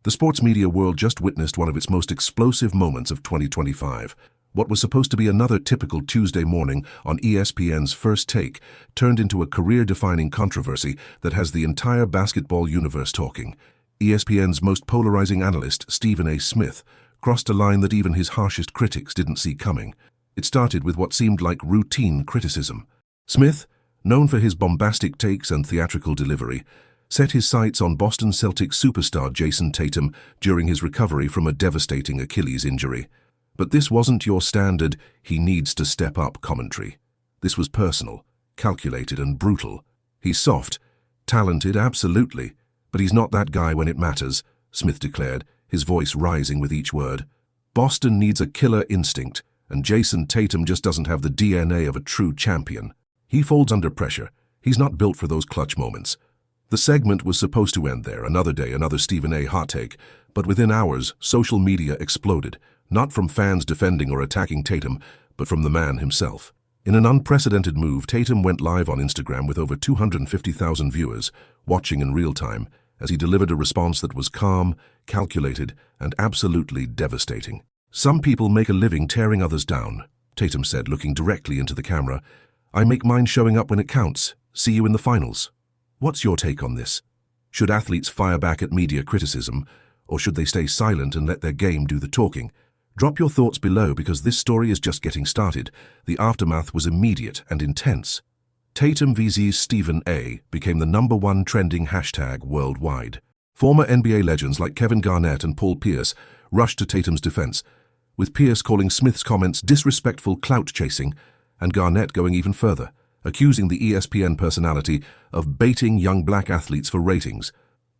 The sports media world just witnessed one of its most explosive moments of 2025. What was supposed to be another typical Tuesday morning on ESPN's First Take turned into a career-defining controversy that has the entire basketball universe talking. ESPN's most polarizing analyst, Stephen A. Smith, crossed a line that even his harshest critics didn't see coming. It started with what seemed like routine criticism. Smith, known for his bombastic takes and theatrical delivery, set his sights on Boston Celtics superstar Jayson Tatum during his recovery from a devastating Achilles injury. But this wasn't your standard "he needs to step up" commentary. This was personal, calculated and brutal. He's soft, talented, absolutely, but he's not that guy when it matters, Smith declared, his voice rising with each word. Boston needs a killer instinct, and Jayson Tatum just doesn't have the DNA of a true champion. He folds under pressure. He's not built for those clutch moments. The segment was supposed to end there, another day, another Stephen A. hot take, but within hours, social media exploded, not from fans defending or attacking Tatum, but from the man himself. In an unprecedented move, Tatum went live on Instagram with over 250,000 viewers, watching in real time, as he delivered a response that was calm, calculated, and absolutely devastating. "Some people make a living tearing others down," Tatum said, looking directly into the camera. "I make mine showing up when it counts. See you in the finals." What's your take on this? Should athletes fire back at media criticism, or should they stay silent and let their game do the talking? Drop your thoughts below, because this story is just getting started. The aftermath was immediate and intense. Tatum vs Stephen A. became the #1 trending hashtag worldwide. Former NBA legends like Kevin Garnett and Paul Pierce rushed to Tatum's defense, with Pierce calling Smith's comments disrespectful clout chasing, and Garnett going even further, accusing the ESPN personality of baiting young black athletes for ratings.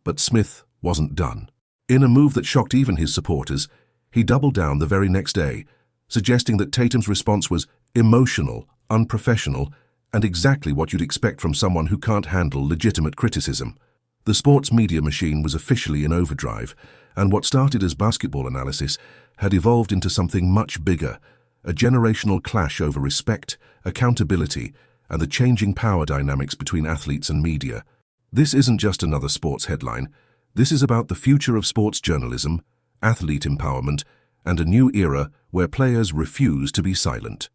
But Smith wasn't done. In a move that shocked even his supporters, he doubled down the very next day, suggesting that Tatum's response was emotional, unprofessional, and exactly what you'd expect from someone who can't handle legitimate criticism. The sports media machine was officially in overdrive, and what started as basketball analysis had evolved into something much bigger, a generational clash over respect, accountability, and the changing power dynamics between athletes and media. This isn't just another sports headline. This is about the future of sports journalism, athlete empowerment, and a new era where players refuse to be silent.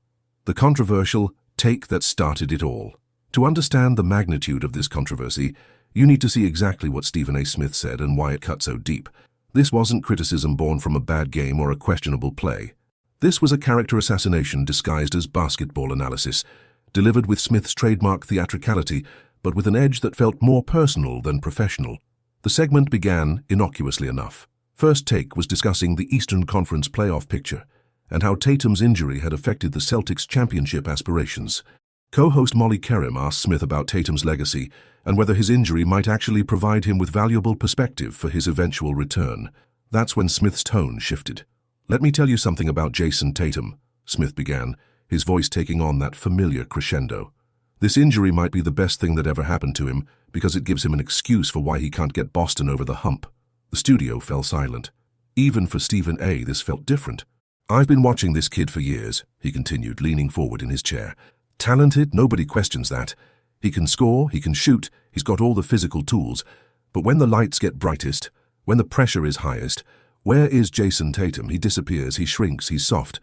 The controversial take that started it all. To understand the magnitude of this controversy, you need to see exactly what Stephen A. Smith said and why it cut so deep. This wasn't criticism born from a bad game or a questionable play. This was a character assassination disguised as basketball analysis, delivered with Smith's trademark theatricality, but with an edge that felt more personal than professional. The segment began innocuously enough. First Take was discussing the Eastern Conference playoff picture and how Tatum's injury had affected the Celtics' championship aspirations. Co-host Molly Kerrim asked Smith about Tatum's legacy and whether his injury might actually provide him with valuable perspective for his eventual return. That's when Smith's tone shifted. "Let me tell you something about Jayson Tatum," Smith began, his voice taking on that familiar crescendo. "This injury might be the best thing that ever happened to him because it gives him an excuse for why he can't get Boston over the hump." The studio fell silent. Even for Stephen A., this felt different. "I've been watching this kid for years," he continued, leaning forward in his chair. "Talented, nobody questions that. He can score, he can shoot, he's got all the physical tools. But when the lights get brightest, when the pressure is highest, where is Jayson Tatum? He disappears, he shrinks, he's soft."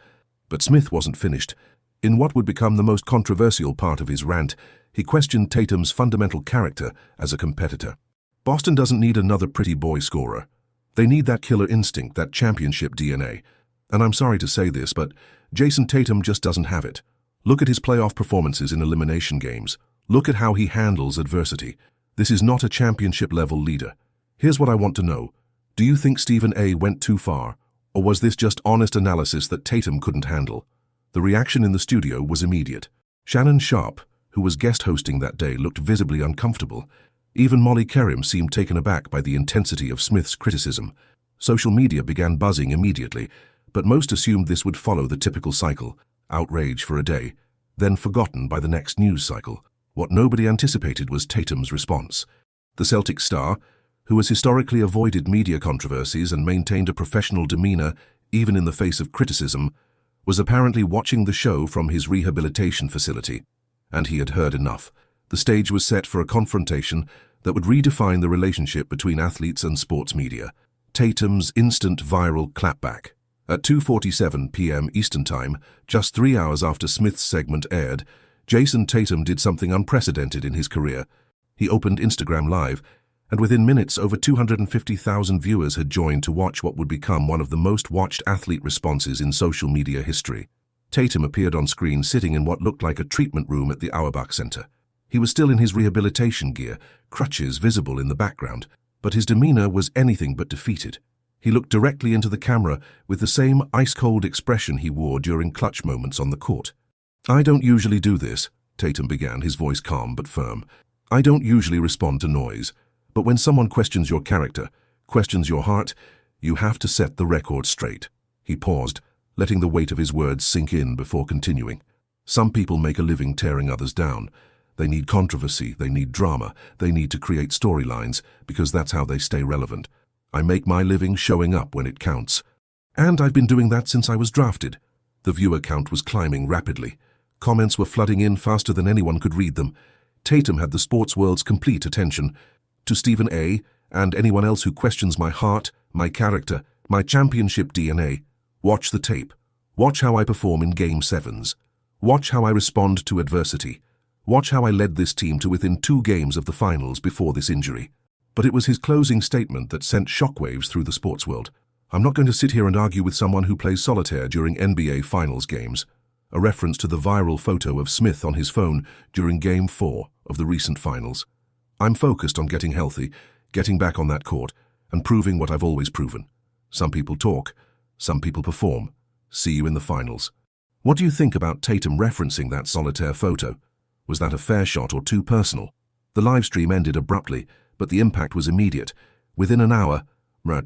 But Smith wasn't finished. In what would become the most controversial part of his rant, he questioned Tatum's fundamental character as a competitor. Boston doesn't need another pretty boy scorer. They need that killer instinct, that championship DNA. And I'm sorry to say this, but Jayson Tatum just doesn't have it. Look at his playoff performances in elimination games. Look at how he handles adversity. This is not a championship-level leader. Here's what I want to know. Do you think Stephen A. went too far, or was this just honest analysis that Tatum couldn't handle? The reaction in the studio was immediate. Shannon Sharpe, who was guest hosting that day, looked visibly uncomfortable. Even Molly Kerrim seemed taken aback by the intensity of Smith's criticism. Social media began buzzing immediately, but most assumed this would follow the typical cycle: outrage for a day, then forgotten by the next news cycle. What nobody anticipated was Tatum's response. The Celtic star, who has historically avoided media controversies and maintained a professional demeanor even in the face of criticism, was apparently watching the show from his rehabilitation facility. And he had heard enough. The stage was set for a confrontation that would redefine the relationship between athletes and sports media. Tatum's instant viral clapback. At 2:47 p.m. Eastern Time, just 3 hours after Smith's segment aired, Jayson Tatum did something unprecedented in his career. He opened Instagram Live, and within minutes, over 250,000 viewers had joined to watch what would become one of the most watched athlete responses in social media history. Tatum appeared on screen sitting in what looked like a treatment room at the Auerbach Center. He was still in his rehabilitation gear, crutches visible in the background, but his demeanor was anything but defeated. He looked directly into the camera with the same ice-cold expression he wore during clutch moments on the court. "I don't usually do this," Tatum began, his voice calm but firm. "I don't usually respond to noise. But when someone questions your character, questions your heart, you have to set the record straight." He paused, letting the weight of his words sink in before continuing. "Some people make a living tearing others down. They need controversy, they need drama, they need to create storylines, because that's how they stay relevant. I make my living showing up when it counts. And I've been doing that since I was drafted." The viewer count was climbing rapidly. Comments were flooding in faster than anyone could read them. Tatum had the sports world's complete attention. "To Stephen A. and anyone else who questions my heart, my character, my championship DNA, watch the tape. Watch how I perform in Game 7s. Watch how I respond to adversity. Watch how I led this team to within 2 games of the finals before this injury." But it was his closing statement that sent shockwaves through the sports world. "I'm not going to sit here and argue with someone who plays solitaire during NBA Finals games," a reference to the viral photo of Smith on his phone during Game 4 of the recent finals. "I'm focused on getting healthy, getting back on that court, and proving what I've always proven. Some people talk, some people perform. See you in the finals." What do you think about Tatum referencing that solitaire photo? Was that a fair shot or too personal? The live stream ended abruptly, but the impact was immediate. Within an hour,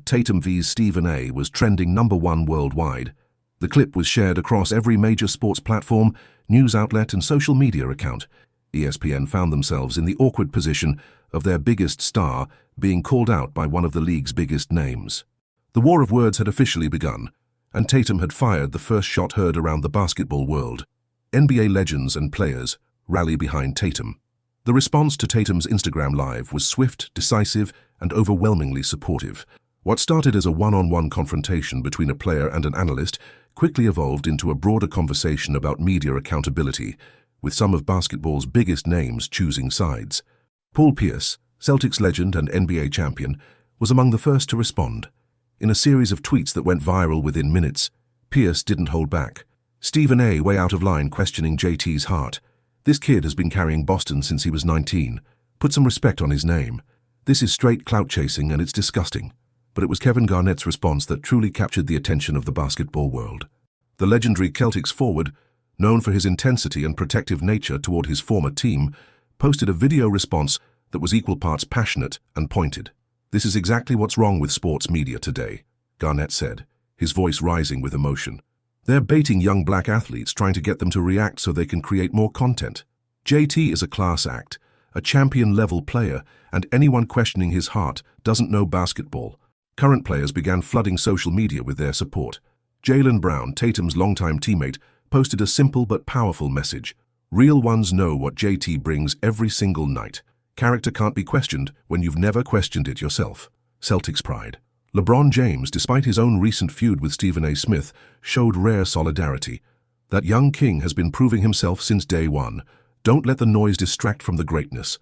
Tatum vs Stephen A. was trending #1 worldwide. The clip was shared across every major sports platform, news outlet, and social media account. ESPN found themselves in the awkward position of their biggest star being called out by one of the league's biggest names. The war of words had officially begun, and Tatum had fired the first shot heard around the basketball world. NBA legends and players rally behind Tatum. The response to Tatum's Instagram Live was swift, decisive, and overwhelmingly supportive. What started as a one-on-one confrontation between a player and an analyst quickly evolved into a broader conversation about media accountability, with some of basketball's biggest names choosing sides. Paul Pierce, Celtics legend and NBA champion, was among the first to respond. In a series of tweets that went viral within minutes, Pierce didn't hold back. "Stephen A. way out of line questioning JT's heart. This kid has been carrying Boston since he was 19. Put some respect on his name. This is straight clout chasing and it's disgusting." But it was Kevin Garnett's response that truly captured the attention of the basketball world. The legendary Celtics forward, known for his intensity and protective nature toward his former team, posted a video response that was equal parts passionate and pointed. "This is exactly what's wrong with sports media today," Garnett said, his voice rising with emotion. "They're baiting young black athletes, trying to get them to react so they can create more content. JT is a class act, a champion-level player, and anyone questioning his heart doesn't know basketball." Current players began flooding social media with their support. Jaylen Brown, Tatum's longtime teammate, posted a simple but powerful message. "Real ones know what JT brings every single night. Character can't be questioned when you've never questioned it yourself." Celtics pride. LeBron James, despite his own recent feud with Stephen A. Smith, showed rare solidarity. "That young king has been proving himself since day one. Don't let the noise distract from the greatness.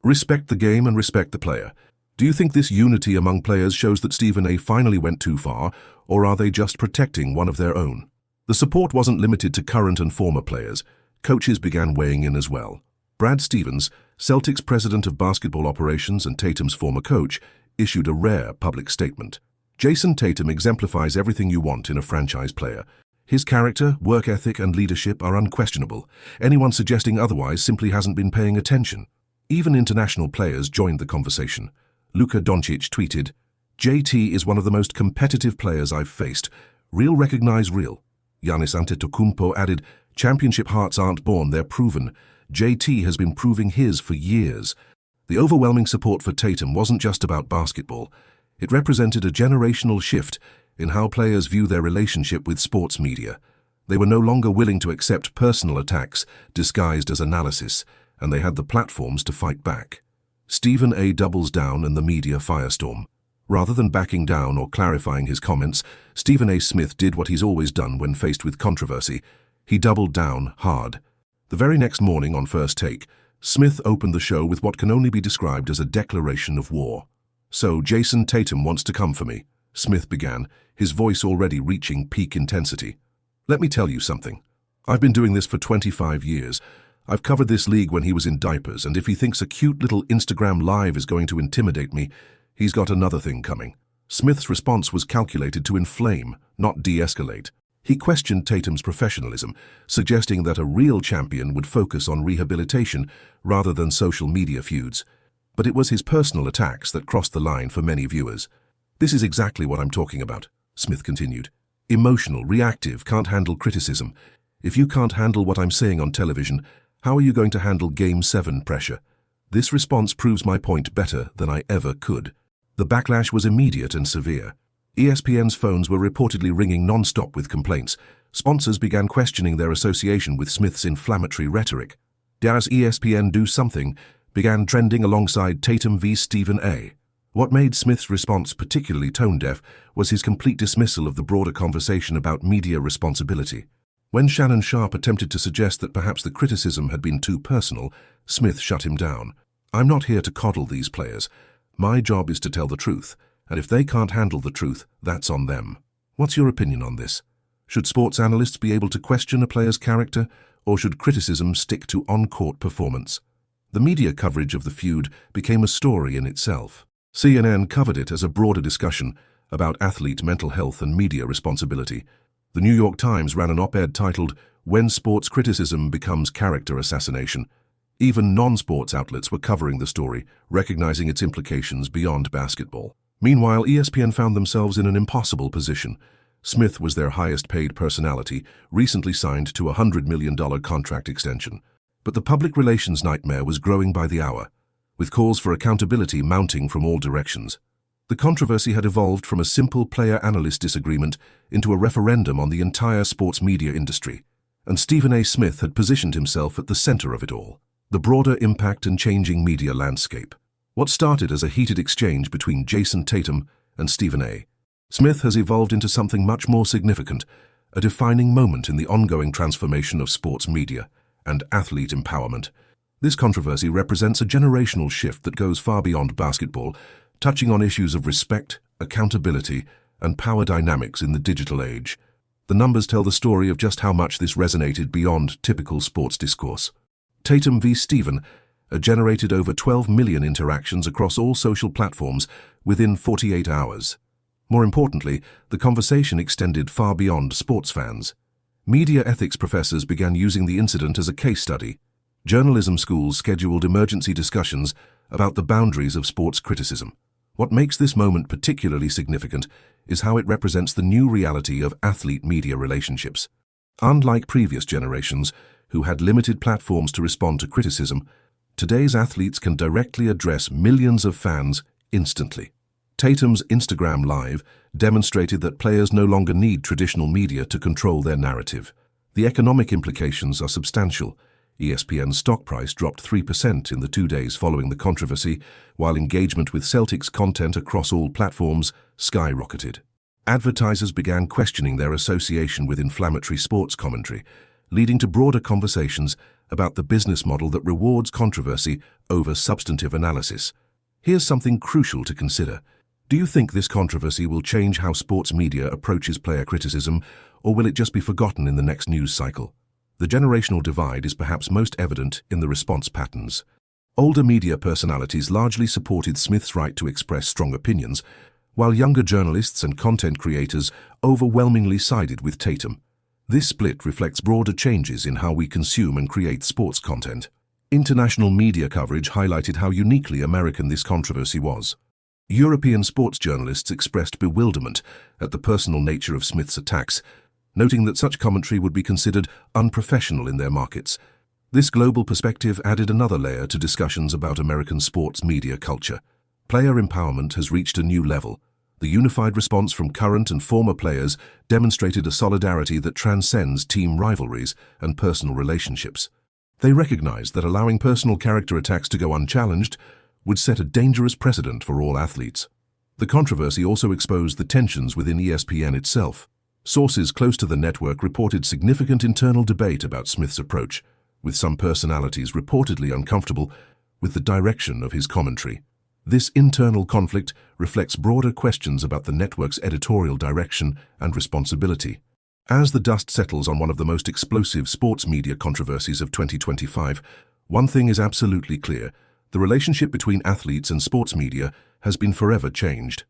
Respect the game and respect the player." Do you think this unity among players shows that Stephen A. finally went too far, or are they just protecting one of their own? The support wasn't limited to current and former players. Coaches began weighing in as well. Brad Stevens, Celtics president of basketball operations and Tatum's former coach, issued a rare public statement. "Jayson Tatum exemplifies everything you want in a franchise player. His character, work ethic, and leadership are unquestionable. Anyone suggesting otherwise simply hasn't been paying attention." Even international players joined the conversation. Luka Doncic tweeted, "JT is one of the most competitive players I've faced. Real recognize real." Giannis Antetokounmpo added, "Championship hearts aren't born, they're proven. JT has been proving his for years." The overwhelming support for Tatum wasn't just about basketball. It represented a generational shift in how players view their relationship with sports media. They were no longer willing to accept personal attacks disguised as analysis, and they had the platforms to fight back. Stephen A. doubles down and the media firestorm. Rather than backing down or clarifying his comments, Stephen A. Smith did what he's always done when faced with controversy. He doubled down hard. The very next morning on First Take, Smith opened the show with what can only be described as a declaration of war. "So Jayson Tatum wants to come for me," Smith began, his voice already reaching peak intensity. "Let me tell you something. I've been doing this for 25 years. I've covered this league when he was in diapers, and if he thinks a cute little Instagram live is going to intimidate me, he's got another thing coming." Smith's response was calculated to inflame, not de-escalate. He questioned Tatum's professionalism, suggesting that a real champion would focus on rehabilitation rather than social media feuds. But it was his personal attacks that crossed the line for many viewers. "This is exactly what I'm talking about," Smith continued. "Emotional, reactive, can't handle criticism. If you can't handle what I'm saying on television, how are you going to handle Game 7 pressure? This response proves my point better than I ever could." The backlash was immediate and severe. ESPN's phones were reportedly ringing non-stop with complaints. Sponsors began questioning their association with Smith's inflammatory rhetoric. "Does ESPN do something?" began trending alongside Tatum v. Stephen A. What made Smith's response particularly tone-deaf was his complete dismissal of the broader conversation about media responsibility. When Shannon Sharpe attempted to suggest that perhaps the criticism had been too personal, Smith shut him down. "I'm not here to coddle these players. My job is to tell the truth, and if they can't handle the truth, that's on them. What's your opinion on this? Should sports analysts be able to question a player's character, or should criticism stick to on-court performance?" The media coverage of the feud became a story in itself. CNN covered it as a broader discussion about athlete mental health and media responsibility. The New York Times ran an op-ed titled, "When Sports Criticism Becomes Character Assassination." Even non-sports outlets were covering the story, recognizing its implications beyond basketball. Meanwhile, ESPN found themselves in an impossible position. Smith was their highest-paid personality, recently signed to a $100 million contract extension. But the public relations nightmare was growing by the hour, with calls for accountability mounting from all directions. The controversy had evolved from a simple player-analyst disagreement into a referendum on the entire sports media industry, and Stephen A. Smith had positioned himself at the center of it all. The broader impact and changing media landscape. What started as a heated exchange between Jayson Tatum and Stephen A. Smith has evolved into something much more significant, a defining moment in the ongoing transformation of sports media and athlete empowerment. This controversy represents a generational shift that goes far beyond basketball, touching on issues of respect, accountability, and power dynamics in the digital age. The numbers tell the story of just how much this resonated beyond typical sports discourse. Tatum v. Stephen generated over 12 million interactions across all social platforms within 48 hours. More importantly, the conversation extended far beyond sports fans. Media ethics professors began using the incident as a case study. Journalism schools scheduled emergency discussions about the boundaries of sports criticism. What makes this moment particularly significant is how it represents the new reality of athlete-media relationships. Unlike previous generations, who had limited platforms to respond to criticism, today's athletes can directly address millions of fans instantly. Tatum's Instagram Live demonstrated that players no longer need traditional media to control their narrative. The economic implications are substantial. ESPN's stock price dropped 3% in the 2 days following the controversy, while engagement with Celtic's content across all platforms skyrocketed. Advertisers began questioning their association with inflammatory sports commentary, leading to broader conversations about the business model that rewards controversy over substantive analysis. Here's something crucial to consider. Do you think this controversy will change how sports media approaches player criticism, or will it just be forgotten in the next news cycle? The generational divide is perhaps most evident in the response patterns. Older media personalities largely supported Smith's right to express strong opinions, while younger journalists and content creators overwhelmingly sided with Tatum. This split reflects broader changes in how we consume and create sports content. International media coverage highlighted how uniquely American this controversy was. European sports journalists expressed bewilderment at the personal nature of Smith's attacks, noting that such commentary would be considered unprofessional in their markets. This global perspective added another layer to discussions about American sports media culture. Player empowerment has reached a new level. The unified response from current and former players demonstrated a solidarity that transcends team rivalries and personal relationships. They recognized that allowing personal character attacks to go unchallenged would set a dangerous precedent for all athletes. The controversy also exposed the tensions within ESPN itself. Sources close to the network reported significant internal debate about Smith's approach, with some personalities reportedly uncomfortable with the direction of his commentary. This internal conflict reflects broader questions about the network's editorial direction and responsibility. As the dust settles on one of the most explosive sports media controversies of 2025, one thing is absolutely clear: the relationship between athletes and sports media has been forever changed.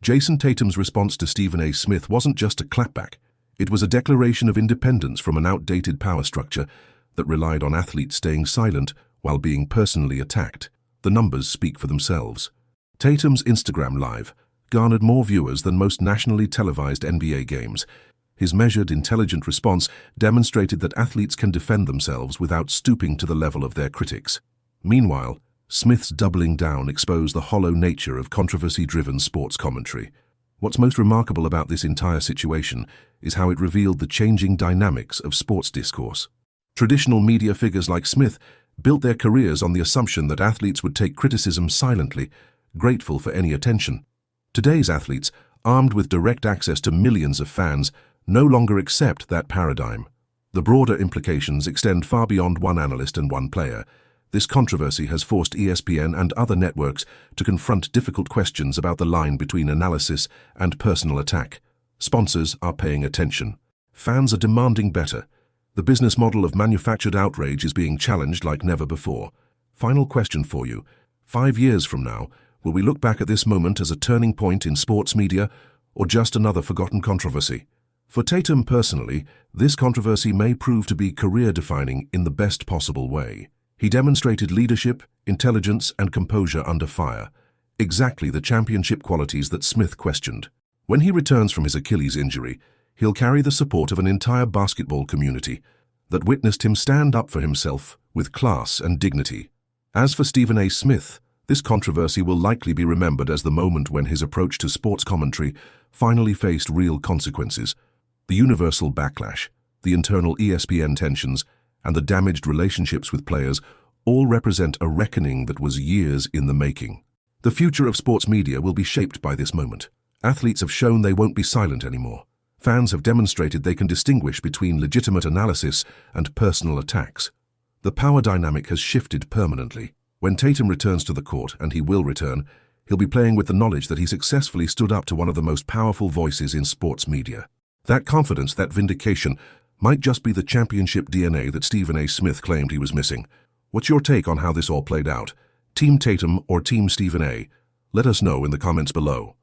Jayson Tatum's response to Stephen A. Smith wasn't just a clapback. It was a declaration of independence from an outdated power structure that relied on athletes staying silent while being personally attacked. The numbers speak for themselves. Tatum's Instagram Live garnered more viewers than most nationally televised NBA games. His measured, intelligent response demonstrated that athletes can defend themselves without stooping to the level of their critics. Meanwhile, Smith's doubling down exposed the hollow nature of controversy-driven sports commentary. What's most remarkable about this entire situation is how it revealed the changing dynamics of sports discourse. Traditional media figures like Smith built their careers on the assumption that athletes would take criticism silently, grateful for any attention. Today's athletes, armed with direct access to millions of fans, no longer accept that paradigm. The broader implications extend far beyond one analyst and one player. This controversy has forced ESPN and other networks to confront difficult questions about the line between analysis and personal attack. Sponsors are paying attention. Fans are demanding better. The business model of manufactured outrage is being challenged like never before. Final question for you. 5 years from now, will we look back at this moment as a turning point in sports media or just another forgotten controversy? For Tatum personally, this controversy may prove to be career-defining in the best possible way. He demonstrated leadership, intelligence, and composure under fire, exactly the championship qualities that Smith questioned. When he returns from his Achilles injury, he'll carry the support of an entire basketball community that witnessed him stand up for himself with class and dignity. As for Stephen A. Smith, this controversy will likely be remembered as the moment when his approach to sports commentary finally faced real consequences. The universal backlash, the internal ESPN tensions, and the damaged relationships with players all represent a reckoning that was years in the making. The future of sports media will be shaped by this moment. Athletes have shown they won't be silent anymore. Fans have demonstrated they can distinguish between legitimate analysis and personal attacks. The power dynamic has shifted permanently. When Tatum returns to the court, and he will return, he'll be playing with the knowledge that he successfully stood up to one of the most powerful voices in sports media. That confidence, that vindication, might just be the championship DNA that Stephen A. Smith claimed he was missing. What's your take on how this all played out? Team Tatum or Team Stephen A? Let us know in the comments below.